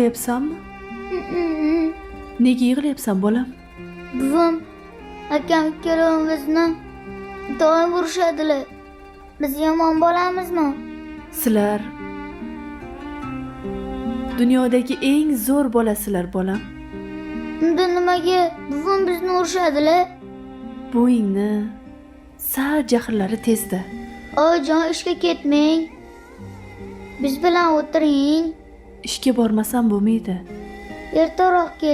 Yig'layapsanmi? Nega yig'layapsan bolam? Buvam, akam ikkalamizni doim urishadilar. Biz yomon bolamizmi? Sizlar dunyodagi eng zo'r bolasizlar bolam. Unda nimaga buvam bizni urishadilar? Buvingni sal jahllari tezda. Oyijon, ishga ketmang. Biz bilan o'tiring. Ishga bormasam bo'lmaydi. Ertaroq